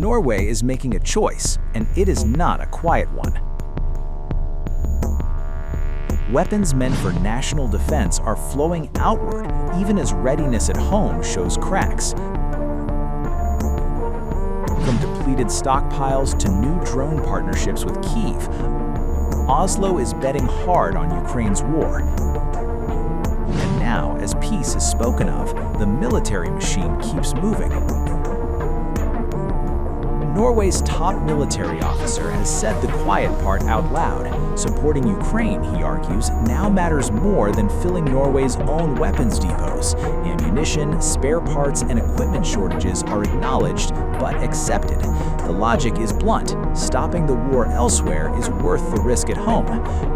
Norway is making a choice, and it is not a quiet one. Weapons meant for national defense are flowing outward, even as readiness at home shows cracks. From depleted stockpiles to new drone partnerships with Kyiv, Oslo is betting hard on Ukraine's war. And now, as peace is spoken of, the military machine keeps moving. Norway's top military officer has said the quiet part out loud. Supporting Ukraine, he argues, now matters more than filling Norway's own weapons depots. Ammunition, spare parts, and equipment shortages are acknowledged, but accepted. The logic is blunt. Stopping the war elsewhere is worth the risk at home.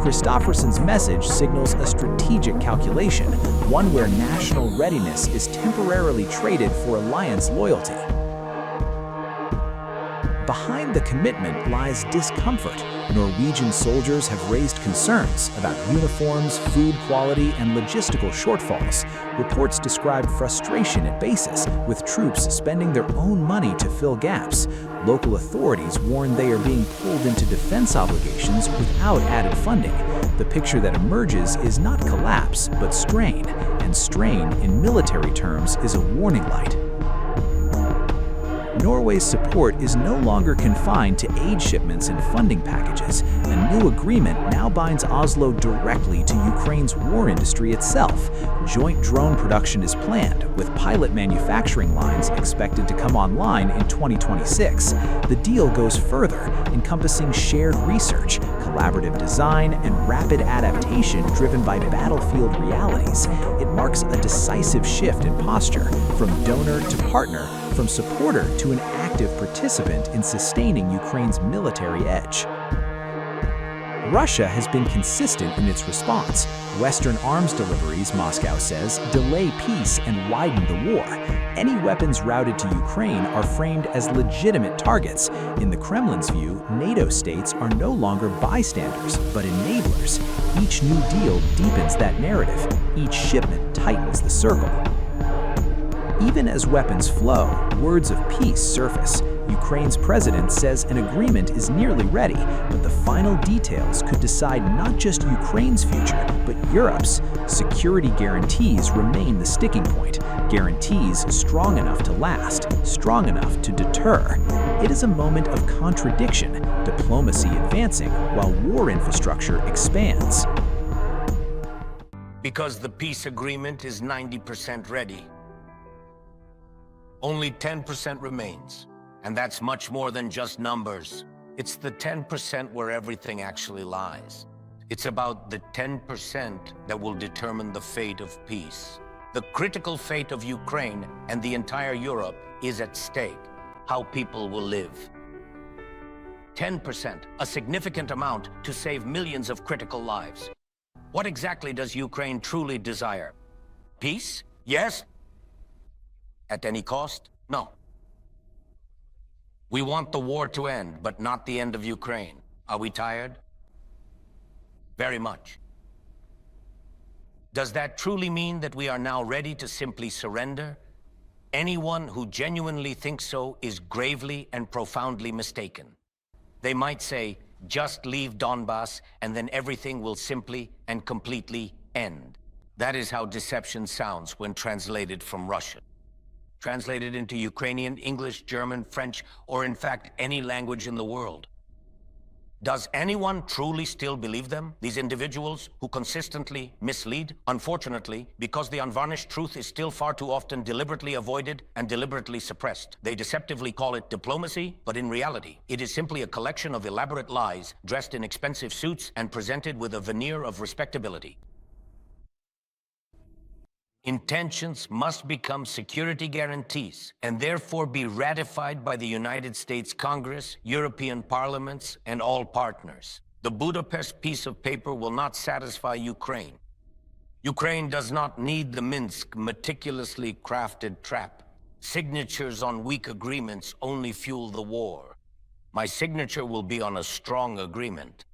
Kristofferson's message signals a strategic calculation, one where national readiness is temporarily traded for alliance loyalty. Behind the commitment lies discomfort. Norwegian soldiers have raised concerns about uniforms, food quality, and logistical shortfalls. Reports describe frustration at bases, with troops spending their own money to fill gaps. Local authorities warn they are being pulled into defense obligations without added funding. The picture that emerges is not collapse, but strain, and strain in military terms is a warning light. Norway's support is no longer confined to aid shipments and funding packages. A new agreement now binds Oslo directly to Ukraine's war industry itself. Joint drone production is planned, with pilot manufacturing lines expected to come online in 2026. The deal goes further, encompassing shared research, collaborative design, and rapid adaptation driven by battlefield realities. It marks a decisive shift in posture, from donor to partner, from supporter to an active participant in sustaining Ukraine's military edge. Russia has been consistent in its response. Western arms deliveries, Moscow says, delay peace and widen the war. Any weapons routed to Ukraine are framed as legitimate targets. In the Kremlin's view, NATO states are no longer bystanders, but enablers. Each new deal deepens that narrative. Each shipment tightens the circle. Even as weapons flow, words of peace surface. Ukraine's president says an agreement is nearly ready, but the final details could decide not just Ukraine's future, but Europe's. Security guarantees remain the sticking point. Guarantees strong enough to last, strong enough to deter. It is a moment of contradiction, diplomacy advancing while war infrastructure expands. Because the peace agreement is 90% ready. Only 10% remains, and that's much more than just numbers. It's the 10% where everything actually lies. It's about the 10% that will determine the fate of peace. The critical fate of Ukraine and the entire Europe is at stake, how people will live. 10%, a significant amount to save millions of critical lives. What exactly does Ukraine truly desire? Peace? Yes. At any cost? No. We want the war to end, but not the end of Ukraine. Are we tired? Very much. Does that truly mean that we are now ready to simply surrender? Anyone who genuinely thinks so is gravely and profoundly mistaken. They might say, just leave Donbass and then everything will simply and completely end. That is how deception sounds when translated from Russian. Translated into Ukrainian, English, German, French, or in fact any language in the world. Does anyone truly still believe them? These individuals who consistently mislead? Unfortunately, because the unvarnished truth is still far too often deliberately avoided and deliberately suppressed. They deceptively call it diplomacy, but in reality, it is simply a collection of elaborate lies dressed in expensive suits and presented with a veneer of respectability. Intentions must become security guarantees and therefore be ratified by the United States Congress, European parliaments, and all partners. The Budapest piece of paper will not satisfy Ukraine. Ukraine does not need the Minsk meticulously crafted trap. Signatures on weak agreements only fuel the war. My signature will be on a strong agreement.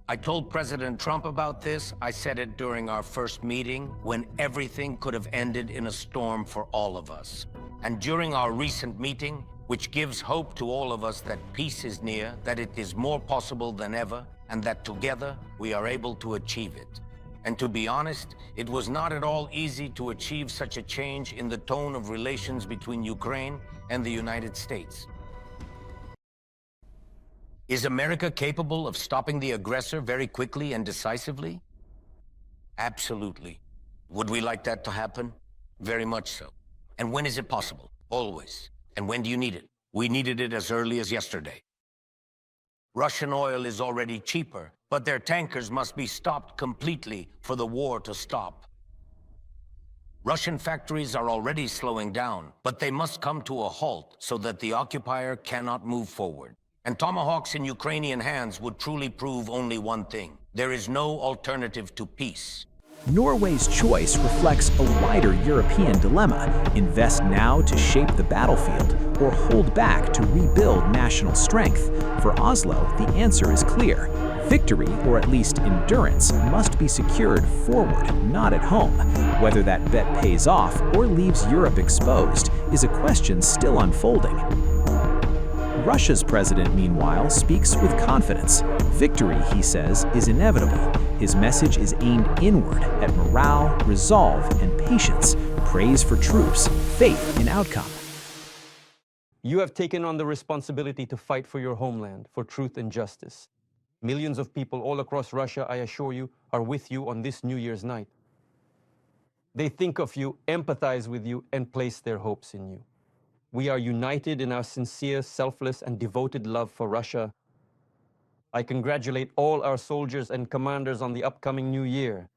I told President Trump about this. I said it during our first meeting when everything could have ended in a storm for all of us. And during our recent meeting, which gives hope to all of us that peace is near, that it is more possible than ever, and that together we are able to achieve it. And to be honest, it was not at all easy to achieve such a change in the tone of relations between Ukraine and the United States. Is America capable of stopping the aggressor very quickly and decisively? Absolutely. Would we like that to happen? Very much so. And when is it possible? Always. And when do you need it? We needed it as early as yesterday. Russian oil is already cheaper, but their tankers must be stopped completely for the war to stop. Russian factories are already slowing down, but they must come to a halt so that the occupier cannot move forward. And tomahawks in Ukrainian hands would truly prove only one thing. There is no alternative to peace. Norway's choice reflects a wider European dilemma: invest now to shape the battlefield, or hold back to rebuild national strength. For Oslo, the answer is clear. Victory, or at least endurance, must be secured forward, not at home. Whether that bet pays off or leaves Europe exposed is a question still unfolding. Russia's president, meanwhile, speaks with confidence. Victory, he says, is inevitable. His message is aimed inward at morale, resolve, and patience. Praise for troops, faith in outcome. You have taken on the responsibility to fight for your homeland, for truth and justice. Millions of people all across Russia, I assure you, are with you on this New Year's night. They think of you, empathize with you, and place their hopes in you. We are united in our sincere, selfless, and devoted love for Russia. I congratulate all our soldiers and commanders on the upcoming new year.